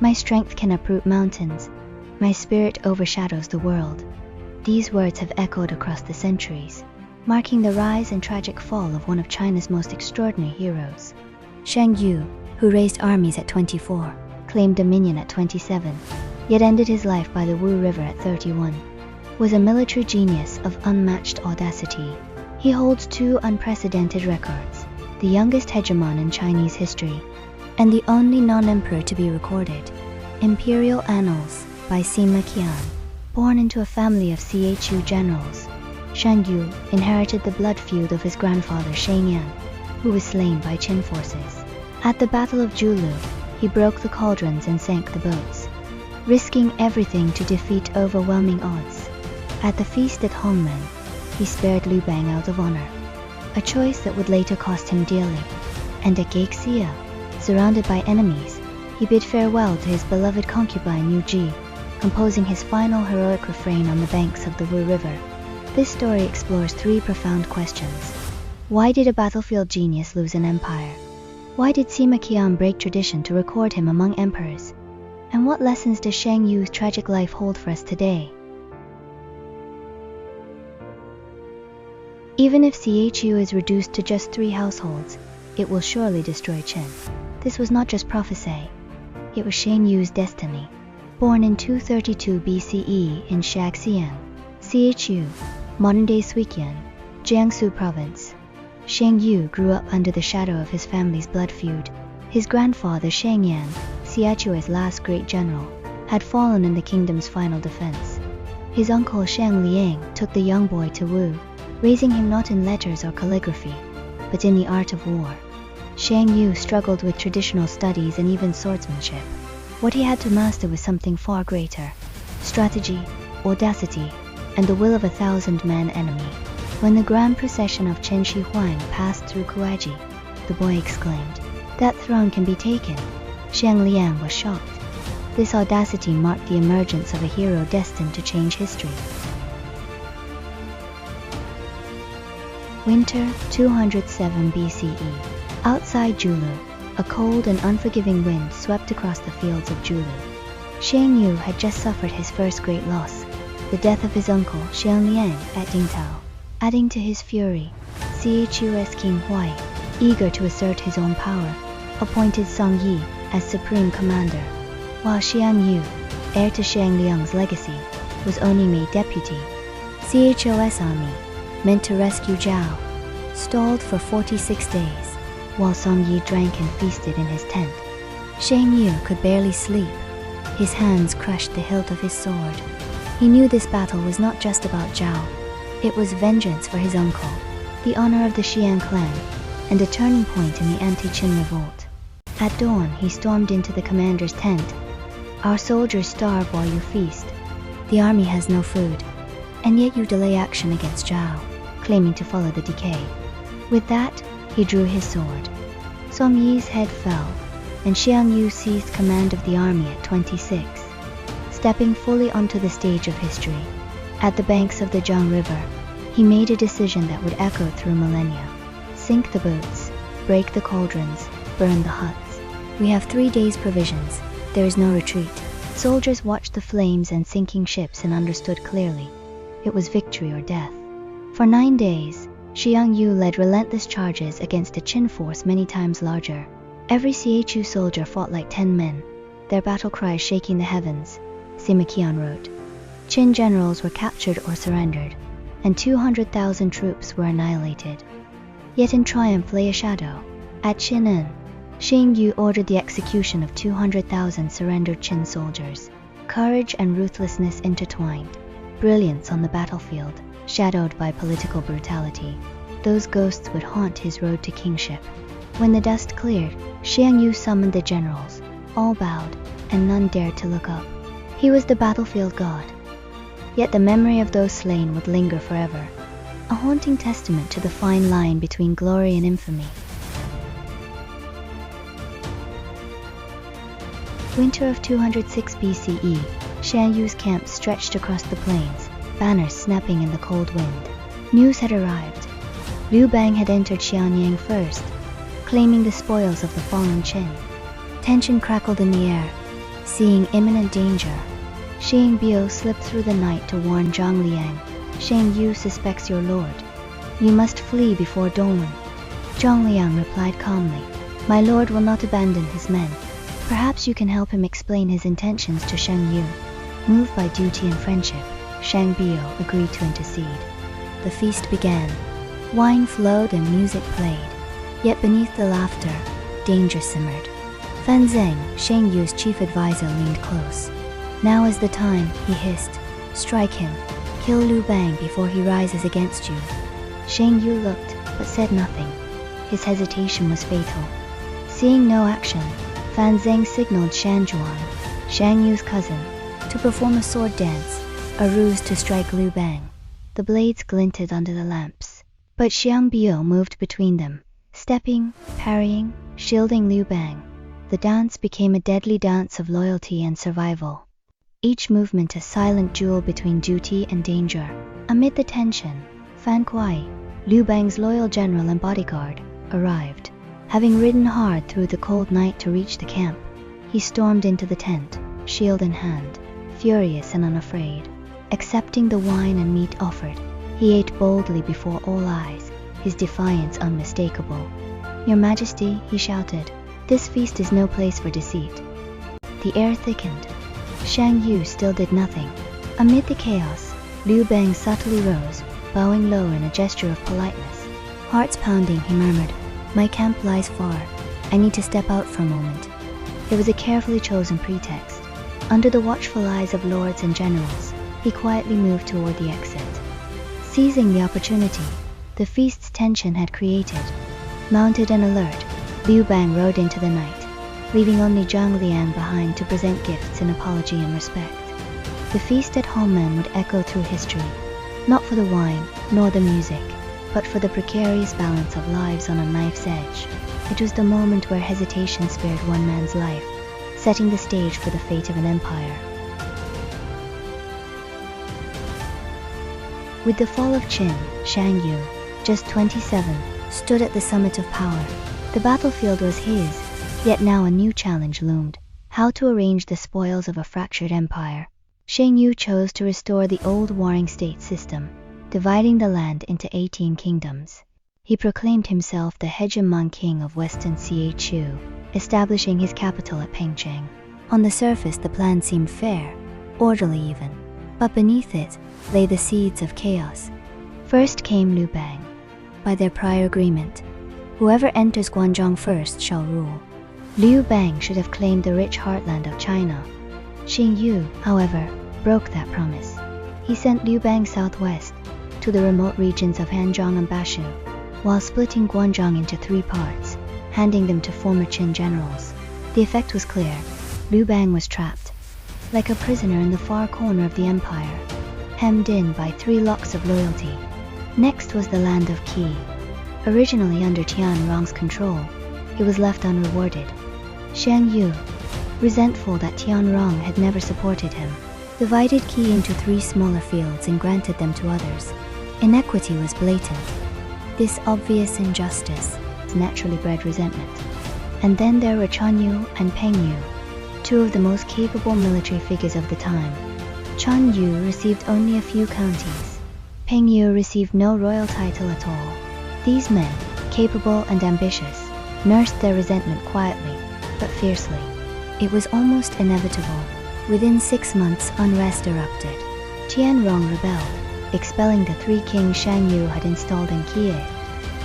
My strength can uproot mountains. My spirit overshadows the world. These words have echoed across the centuries, marking the rise and tragic fall of one of China's most extraordinary heroes. Xiang Yu, who raised armies at 24, claimed dominion at 27, yet ended his life by the Wu River at 31, was a military genius of unmatched audacity. He holds 2 unprecedented records, the youngest hegemon in Chinese history, and the only non-emperor to be recorded. Imperial Annals by Sima Qian. Born into a family of Chu generals, Xiang Yu inherited the blood feud of his grandfather Xiang Yu, who was slain by Qin forces. At the Battle of Julu, he broke the cauldrons and sank the boats, risking everything to defeat overwhelming odds. At the feast at Hongmen, he spared Liu Bang out of honor, a choice that would later cost him dearly. And at Gaixia, surrounded by enemies, he bid farewell to his beloved concubine Yu Ji, composing his final heroic refrain on the banks of the Wu River. This story explores 3 profound questions. Why did a battlefield genius lose an empire? Why did Sima Qian break tradition to record him among emperors? And what lessons does Xiang Yu's tragic life hold for us today? Even if Chu is reduced to just 3 households, it will surely destroy Qin. This was not just prophecy, it was Xiang Yu's destiny. Born in 232 BCE in Shaxian, Chu, modern-day Suiqian, Jiangsu province, Xiang Yu grew up under the shadow of his family's blood feud. His grandfather Xiang Yan, Chu's last great general, had fallen in the kingdom's final defense. His uncle Xiang Liang took the young boy to Wu, raising him not in letters or calligraphy, but in the art of war. Xiang Yu struggled with traditional studies and even swordsmanship. What he had to master was something far greater: strategy, audacity, and the will of 1,000-man enemy. When the grand procession of Chen Shi Huang passed through Kuaiji, the boy exclaimed, "That throne can be taken." Xiang Liang was shocked. This audacity marked the emergence of a hero destined to change history. Winter 207 BCE. Outside Julu, a cold and unforgiving wind swept across the fields of Julu. Xiang Yu had just suffered his first great loss, the death of his uncle Xiang Liang at Dingtao. Adding to his fury, Chu's King Huai, eager to assert his own power, appointed Song Yi as supreme commander, while Xiang Yu, heir to Xiang Liang's legacy, was only made deputy. Chu's army, meant to rescue Zhao, stalled for 46 days, while Song Yi drank and feasted in his tent. Xiang Yu could barely sleep. His hands crushed the hilt of his sword. He knew this battle was not just about Zhao. It was vengeance for his uncle, the honor of the Xian clan, and a turning point in the anti-Qin revolt. At dawn, he stormed into the commander's tent. "Our soldiers starve while you feast. The army has no food, and yet you delay action against Zhao," claiming to follow the decay. With that, he drew his sword. Song Yi's head fell, and Xiang Yu seized command of the army at 26. Stepping fully onto the stage of history, at the banks of the Jiang River, he made a decision that would echo through millennia. Sink the boats, break the cauldrons, burn the huts. "We have 3 days' provisions. There is no retreat." Soldiers watched the flames and sinking ships and understood clearly. It was victory or death. For 9 days, Xiang Yu led relentless charges against a Qin force many times larger. Every Chu soldier fought like 10 men, their battle cries shaking the heavens, Sima Qian wrote. Qin generals were captured or surrendered, and 200,000 troops were annihilated. Yet in triumph lay a shadow. At Qinan, Xiang Yu ordered the execution of 200,000 surrendered Qin soldiers. Courage and ruthlessness intertwined. Brilliance on the battlefield, shadowed by political brutality. Those ghosts would haunt his road to kingship. When the dust cleared, Xiang Yu summoned the generals. All bowed, and none dared to look up. He was the battlefield god. Yet the memory of those slain would linger forever, a haunting testament to the fine line between glory and infamy. Winter of 206 BCE, Xiang Yu's camp stretched across the plains, banners snapping in the cold wind. News had arrived. Liu Bang had entered Xianyang first, claiming the spoils of the fallen Qin. Tension crackled in the air. Seeing imminent danger, Xiang Yu slipped through the night to warn Zhang Liang. Xiang Yu suspects your lord. You must flee before dawn. Zhang Liang replied calmly, my lord will not abandon his men. Perhaps you can help him explain his intentions to Xiang Yu. Moved by duty and friendship, Xiang Yu agreed to intercede. The feast began. Wine flowed and music played. Yet beneath the laughter, danger simmered. Fan Zheng, Xiang Yu's chief advisor, leaned close. Now is the time, he hissed. Strike him. Kill Liu Bang before he rises against you. Xiang Yu looked, but said nothing. His hesitation was fatal. Seeing no action, Fan Zheng signaled Shan Juan, Xiang Yu's cousin, to perform a sword dance, a ruse to strike Liu Bang. The blades glinted under the lamps, but Xiang Yu moved between them, stepping, parrying, shielding Liu Bang. The dance became a deadly dance of loyalty and survival. Each movement a silent duel between duty and danger. Amid the tension, Fan Kuai, Liu Bang's loyal general and bodyguard, arrived. Having ridden hard through the cold night to reach the camp, he stormed into the tent, shield in hand, furious and unafraid. Accepting the wine and meat offered, he ate boldly before all eyes, his defiance unmistakable. Your Majesty, he shouted, this feast is no place for deceit. The air thickened. Xiang Yu still did nothing. Amid the chaos, Liu Bang subtly rose, bowing low in a gesture of politeness. Hearts pounding, he murmured, my camp lies far. I need to step out for a moment. It was a carefully chosen pretext. Under the watchful eyes of lords and generals, he quietly moved toward the exit. Seizing the opportunity the feast's tension had created, mounted and alert, Liu Bang rode into the night, leaving only Zhang Liang behind to present gifts in apology and respect. The feast at Homen would echo through history, not for the wine nor the music, but for the precarious balance of lives on a knife's edge. It was the moment where hesitation spared one man's life, setting the stage for the fate of an empire. With the fall of Qin, Xiang Yu, just 27, stood at the summit of power. The battlefield was his, yet now a new challenge loomed: how to arrange the spoils of a fractured empire. Xiang Yu chose to restore the old warring state system, dividing the land into 18 kingdoms. He proclaimed himself the hegemon king of Western Chu, establishing his capital at Pengcheng. On the surface the plan seemed fair, orderly even, but beneath it lay the seeds of chaos. First came Liu Bang. By their prior agreement, whoever enters Guanzhong first shall rule. Liu Bang should have claimed the rich heartland of China. Xiang Yu, however, broke that promise. He sent Liu Bang southwest, to the remote regions of Hanzhong and Bashu, while splitting Guanzhong into 3 parts, handing them to former Qin generals. The effect was clear. Liu Bang was trapped, like a prisoner in the far corner of the empire, hemmed in by 3 locks of loyalty. Next was the land of Qi. Originally under Tianrong's control, it was left unrewarded. Xiang Yu, resentful that Tianrong had never supported him, divided Qi into 3 smaller fields and granted them to others. Inequity was blatant. This obvious injustice naturally bred resentment. And then there were Chun Yu and Peng Yu, 2 of the most capable military figures of the time. Chun Yu received only a few counties. Peng Yu received no royal title at all. These men, capable and ambitious, nursed their resentment quietly, but fiercely. It was almost inevitable. Within 6 months, unrest erupted. Tianrong rebelled, expelling the 3 kings Xiang Yu had installed in Kie.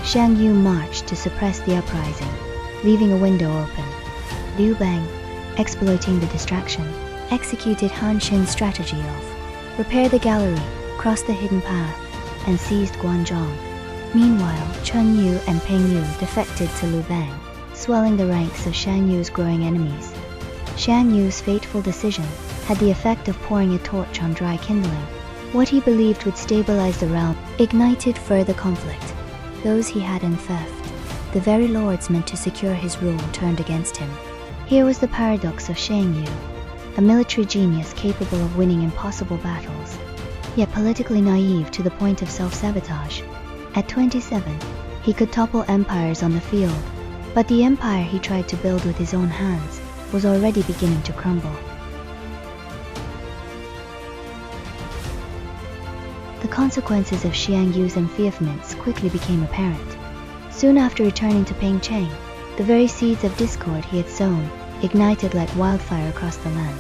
Xiang Yu marched to suppress the uprising, leaving a window open. Liu Bang, exploiting the distraction, executed Han Xin's strategy of repair the gallery, cross the hidden path, and seized Guanzhong. Meanwhile, Chun Yu and Peng Yu defected to Liu Bang, swelling the ranks of Xiang Yu's growing enemies. Xiang Yu's fateful decision had the effect of pouring a torch on dry kindling. What he believed would stabilize the realm ignited further conflict. Those he had in theft, the very lords meant to secure his rule, turned against him. Here was the paradox of Xiang Yu, a military genius capable of winning impossible battles, yet politically naive to the point of self-sabotage. At 27, he could topple empires on the field, but the empire he tried to build with his own hands was already beginning to crumble. The consequences of Xiang Yu's enfeoffments quickly became apparent. Soon after returning to Pengcheng, the very seeds of discord he had sown ignited like wildfire across the land.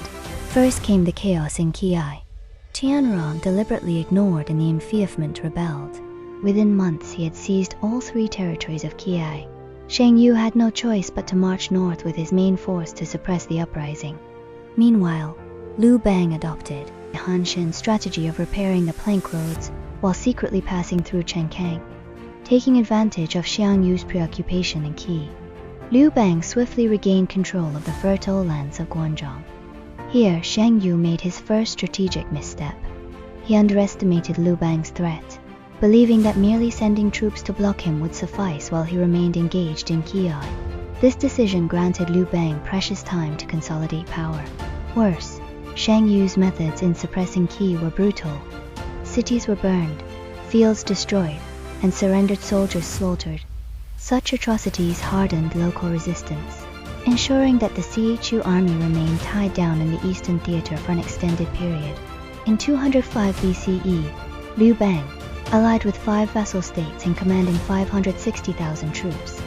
First came the chaos in Qi. Tianrong deliberately ignored and the enfeoffment rebelled. Within months he had seized all 3 territories of Qi. Xiang Yu had no choice but to march north with his main force to suppress the uprising. Meanwhile, Liu Bang adopted the Han Xin strategy of repairing the plank roads while secretly passing through Chenkang. Taking advantage of Xiang Yu's preoccupation in Qi, Liu Bang swiftly regained control of the fertile lands of Guanzhong. Here, Xiang Yu made his first strategic misstep. He underestimated Liu Bang's threat, believing that merely sending troops to block him would suffice while he remained engaged in Qi. This decision granted Liu Bang precious time to consolidate power. Worse, Xiang Yu's methods in suppressing Qi were brutal. Cities were burned, fields destroyed, and surrendered soldiers slaughtered. Such atrocities hardened local resistance, ensuring that the CHU army remained tied down in the Eastern Theater for an extended period. In 205 BCE, Liu Bang, allied with 5 vassal states and commanding 560,000 troops,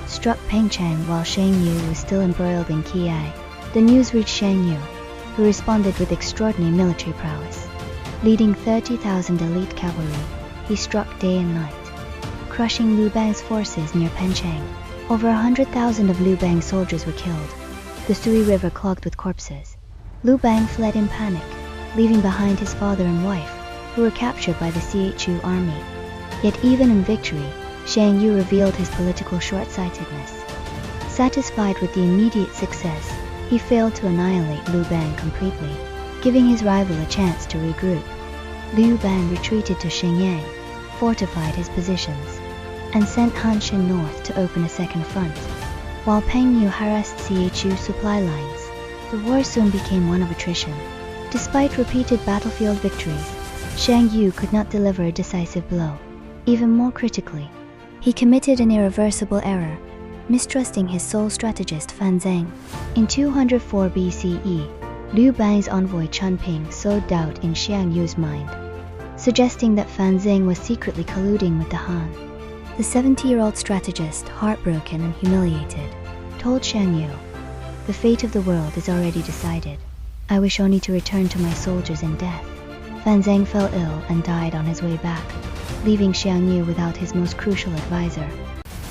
struck Pengcheng while Xiang Yu was still embroiled in Qi. The news reached Xiang Yu, who responded with extraordinary military prowess. Leading 30,000 elite cavalry, he struck day and night, crushing Liu Bang's forces near Pengcheng. Over 100,000 of Liu Bang's soldiers were killed, the Sui River clogged with corpses. Liu Bang fled in panic, leaving behind his father and wife, who were captured by the CHU army. Yet even in victory, Xiang Yu revealed his political short-sightedness. Satisfied with the immediate success, he failed to annihilate Liu Bang completely, giving his rival a chance to regroup. Liu Bang retreated to Shenyang, fortified his positions, and sent Han Xin north to open a second front. While Peng Yu harassed CHU supply lines, the war soon became one of attrition. Despite repeated battlefield victories, Xiang Yu could not deliver a decisive blow. Even more critically, he committed an irreversible error, mistrusting his sole strategist Fan Zheng. In 204 BCE, Liu Bang's envoy Chun Ping sowed doubt in Xiang Yu's mind, suggesting that Fan Zheng was secretly colluding with the Han. The 70-year-old strategist, heartbroken and humiliated, told Xiang Yu, "The fate of the world is already decided. I wish only to return to my soldiers in death." Fan Zheng fell ill and died on his way back, leaving Xiang Yu without his most crucial advisor.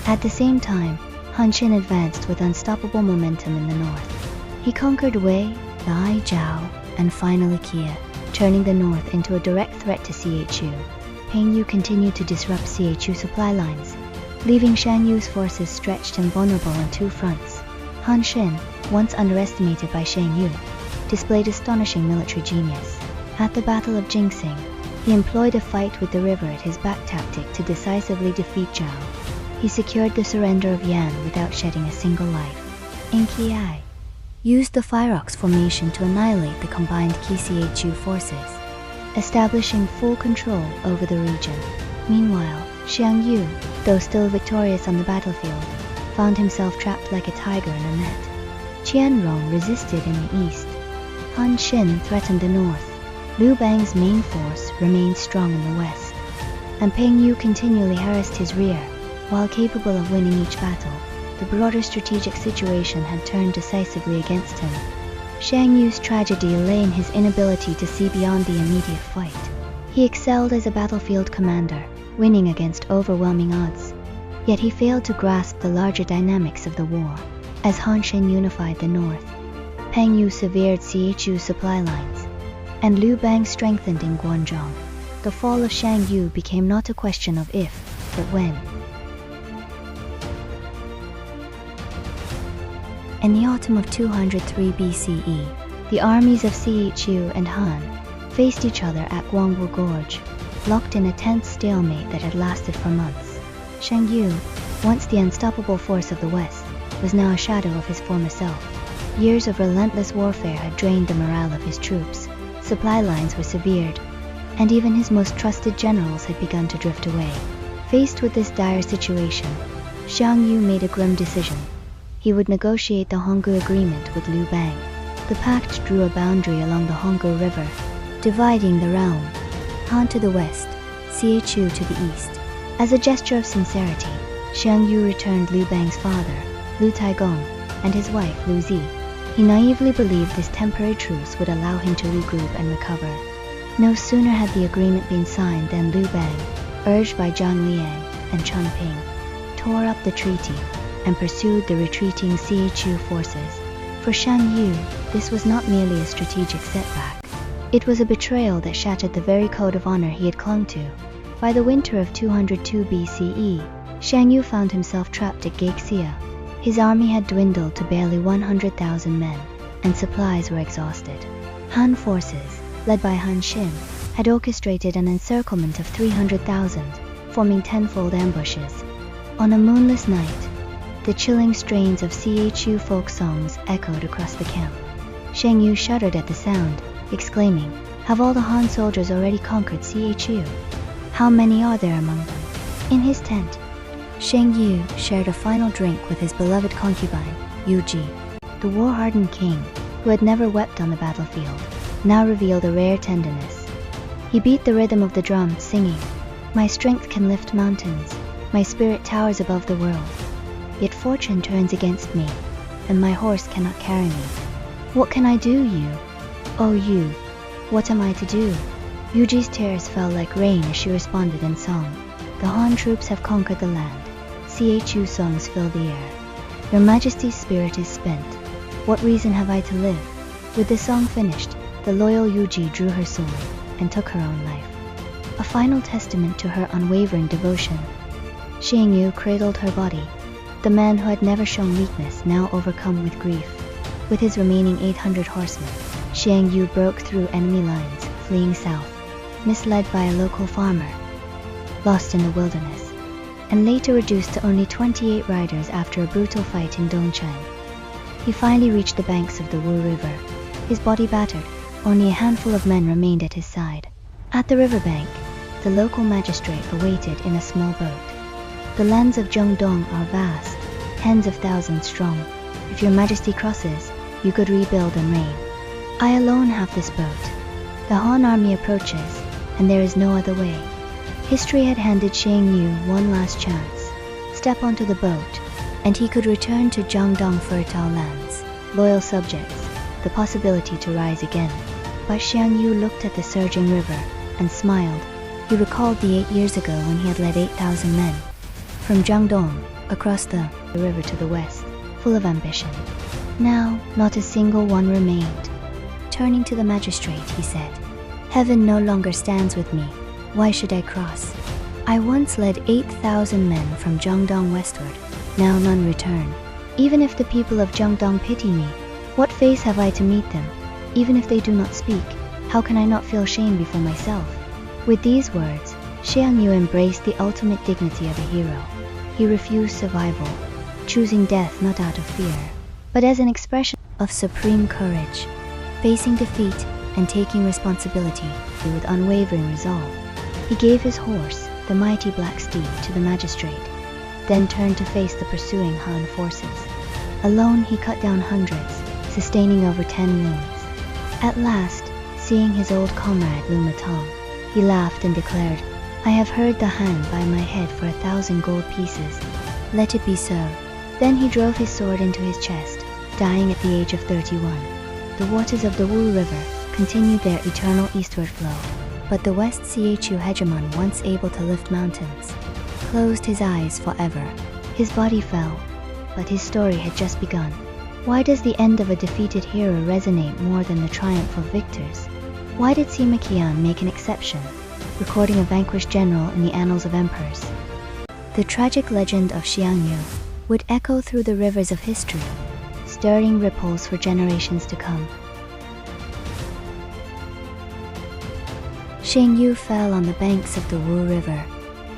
At the same time, Han Xin advanced with unstoppable momentum in the north. He conquered Wei, Lai, Zhao, and finally Qi, turning the north into a direct threat to CHU. Peng Yu continued to disrupt CHU supply lines, leaving Xiang Yu's forces stretched and vulnerable on 2 fronts. Han Xin, once underestimated by Xiang Yu, displayed astonishing military genius. At the Battle of Jingxing, he employed a fight with the river at his back tactic to decisively defeat Zhao. He secured the surrender of Yan without shedding a single life. In Qi, used the Phyrox formation to annihilate the combined Qi-CHU forces, establishing full control over the region. Meanwhile, Xiang Yu, though still victorious on the battlefield, found himself trapped like a tiger in a net. Tianrong resisted in the east. Han Xin threatened the north. Liu Bang's main force remained strong in the west, and Peng Yu continually harassed his rear. While capable of winning each battle, the broader strategic situation had turned decisively against him. Xiang Yu's tragedy lay in his inability to see beyond the immediate fight. He excelled as a battlefield commander, winning against overwhelming odds. Yet he failed to grasp the larger dynamics of the war. As Han Xin unified the north, Peng Yu severed CHU supply lines, and Liu Bang strengthened in Guanzhong. The fall of Xiang Yu became not a question of if, but when. In the autumn of 203 BCE, the armies of CHU and Han faced each other at Guangwu Gorge, locked in a tense stalemate that had lasted for months. Xiang Yu, once the unstoppable force of the West, was now a shadow of his former self. Years of relentless warfare had drained the morale of his troops, supply lines were severed, and even his most trusted generals had begun to drift away. Faced with this dire situation, Xiang Yu made a grim decision. He would negotiate the Honggu Agreement with Liu Bang. The pact drew a boundary along the Honggu River, dividing the realm. Han to the west, Xiang Yu to the east. As a gesture of sincerity, Xiang Yu returned Liu Bang's father, Liu Taigong, and his wife, Liu Zi. He naively believed this temporary truce would allow him to regroup and recover. No sooner had the agreement been signed than Liu Bang, urged by Zhang Liang and Chun Ping, tore up the treaty and pursued the retreating Xiang Yu forces. For Xiang Yu, this was not merely a strategic setback. It was a betrayal that shattered the very code of honor he had clung to. By the winter of 202 BCE, Xiang Yu found himself trapped at Gaixia. His army had dwindled to barely 100,000 men, and supplies were exhausted. Han forces, led by Han Xin, had orchestrated an encirclement of 300,000, forming tenfold ambushes. On a moonless night, the chilling strains of Xiang Yu folk songs echoed across the camp. Xiang Yu shuddered at the sound, exclaiming, "Have all the Han soldiers already conquered Xiang Yu? How many are there among them?" In his tent, Xiang Yu shared a final drink with his beloved concubine, Yu Ji. The war-hardened king, who had never wept on the battlefield, now revealed a rare tenderness. He beat the rhythm of the drum, singing, "My strength can lift mountains, my spirit towers above the world. Yet fortune turns against me, and my horse cannot carry me. What can I do, Yu? Oh Yu, what am I to do?" Yu Ji's tears fell like rain as she responded in song. "The Han troops have conquered the land. Xiang Yu songs fill the air. Your Majesty's spirit is spent. What reason have I to live?" With the song finished, the loyal Yu Ji drew her sword and took her own life. A final testament to her unwavering devotion. Xiang Yu cradled her body. The man who had never shown weakness, now overcome with grief. With his remaining 800 horsemen, Xiang Yu broke through enemy lines, fleeing south, misled by a local farmer, lost in the wilderness, and later reduced to only 28 riders after a brutal fight in Dongcheng. He finally reached the banks of the Wu River. His body battered, only a handful of men remained at his side. At the riverbank, the local magistrate awaited in a small boat. "The lands of Zhongdong are vast, tens of thousands strong. If your Majesty crosses, you could rebuild and reign. I alone have this boat. The Han army approaches, and there is no other way." History had handed Xiang Yu one last chance. Step onto the boat, and he could return to Zhongdong fertile lands, loyal subjects, the possibility to rise again. But Xiang Yu looked at the surging river and smiled. He recalled the 8 years ago when he had led 8,000 men from Zhongdong across the river to the west, full of ambition. Now, not a single one remained. Turning to the magistrate, he said, "Heaven no longer stands with me. Why should I cross? I once led 8,000 men from Zhongdong westward. Now none return. Even if the people of Zhongdong pity me, what face have I to meet them? Even if they do not speak, how can I not feel shame before myself?" With these words, Xiang Yu embraced the ultimate dignity of a hero. He refused survival, choosing death not out of fear, but as an expression of supreme courage, facing defeat and taking responsibility with unwavering resolve. He gave his horse, the mighty black steed, to the magistrate, then turned to face the pursuing Han forces. Alone he cut down hundreds, sustaining over 10 wounds. At last, seeing his old comrade Lu Matong, he laughed and declared, "I have heard the Han buy my head for 1,000 gold pieces. Let it be so." Then he drove his sword into his chest, dying at the age of 31. The waters of the Wu River continued their eternal eastward flow, but the West Xiang Yu hegemon, once able to lift mountains, closed his eyes forever. His body fell, but his story had just begun. Why does the end of a defeated hero resonate more than the triumph of victors? Why did Sima Qian make an exception, recording a vanquished general in the annals of emperors? The tragic legend of Xiang Yu would echo through the rivers of history, stirring ripples for generations to come. Xiang Yu fell on the banks of the Wu River,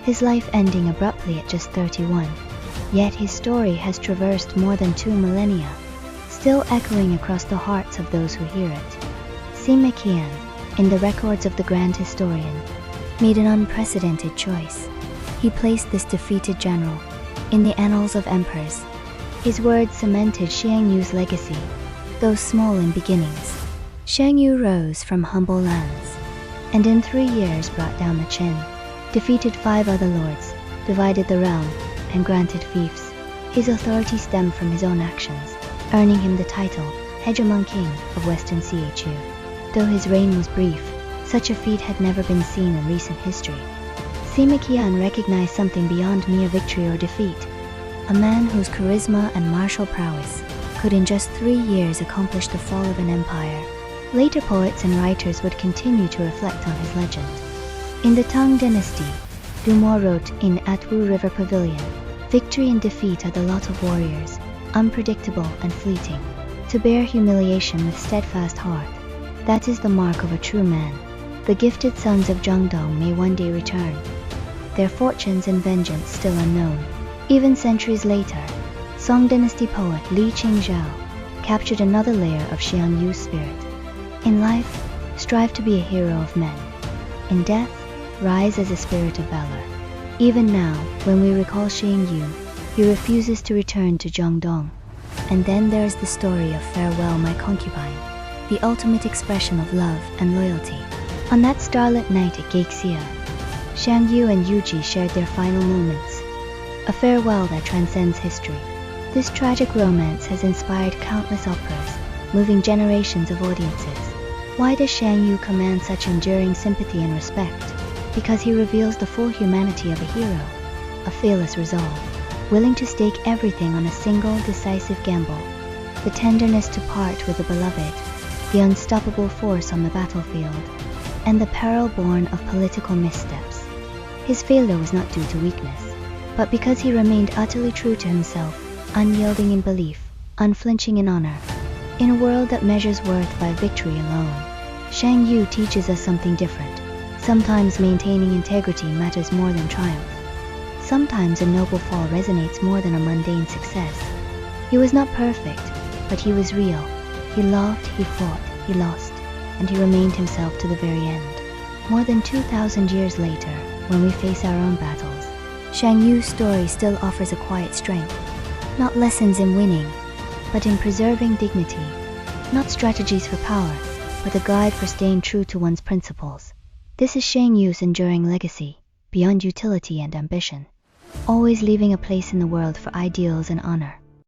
his life ending abruptly at just 31. Yet his story has traversed more than 2 millennia, still echoing across the hearts of those who hear it. Sima Qian, in the records of the grand historian, made an unprecedented choice. He placed this defeated general in the annals of emperors. His words cemented Xiang Yu's legacy, though small in beginnings. Xiang Yu rose from humble lands, and in 3 years brought down the Qin, defeated 5 other lords, divided the realm, and granted fiefs. His authority stemmed from his own actions, earning him the title Hegemon King of Western Chu. Though his reign was brief, such a feat had never been seen in recent history. Sima Qian recognized something beyond mere victory or defeat, a man whose charisma and martial prowess could in just 3 years accomplish the fall of an empire. Later poets and writers would continue to reflect on his legend. In the Tang Dynasty, Dumour wrote in Atwu River Pavilion, "Victory and defeat are the lot of warriors, unpredictable and fleeting. To bear humiliation with steadfast heart, that is the mark of a true man. The gifted sons of Zhangdong may one day return, their fortunes and vengeance still unknown." Even centuries later, Song Dynasty poet Li Qingzhao captured another layer of Xiang Yu's spirit. In life, strive to be a hero of men. In death, rise as a spirit of valor. Even now, when we recall Xiang Yu, he refuses to return to Zhangdong. And then there's the story of Farewell My Concubine, the ultimate expression of love and loyalty. On that starlit night at Gaixia, Xiang Yu and Yuji shared their final moments, a farewell that transcends history. This tragic romance has inspired countless operas, moving generations of audiences. Why does Xiang Yu command such enduring sympathy and respect? Because he reveals the full humanity of a hero, a fearless resolve, willing to stake everything on a single decisive gamble, the tenderness to part with the beloved, the unstoppable force on the battlefield, and the peril born of political missteps. His failure was not due to weakness, but because he remained utterly true to himself, unyielding in belief, unflinching in honor. In a world that measures worth by victory alone, Xiang Yu teaches us something different. Sometimes maintaining integrity matters more than triumph. Sometimes a noble fall resonates more than a mundane success. He was not perfect, but he was real. He loved, he fought, he lost, and he remained himself to the very end. More than 2,000 years later, when we face our own battles, Xiang Yu's story still offers a quiet strength. Not lessons in winning, but in preserving dignity. Not strategies for power, but a guide for staying true to one's principles. This is Xiang Yu's enduring legacy, beyond utility and ambition, always leaving a place in the world for ideals and honor.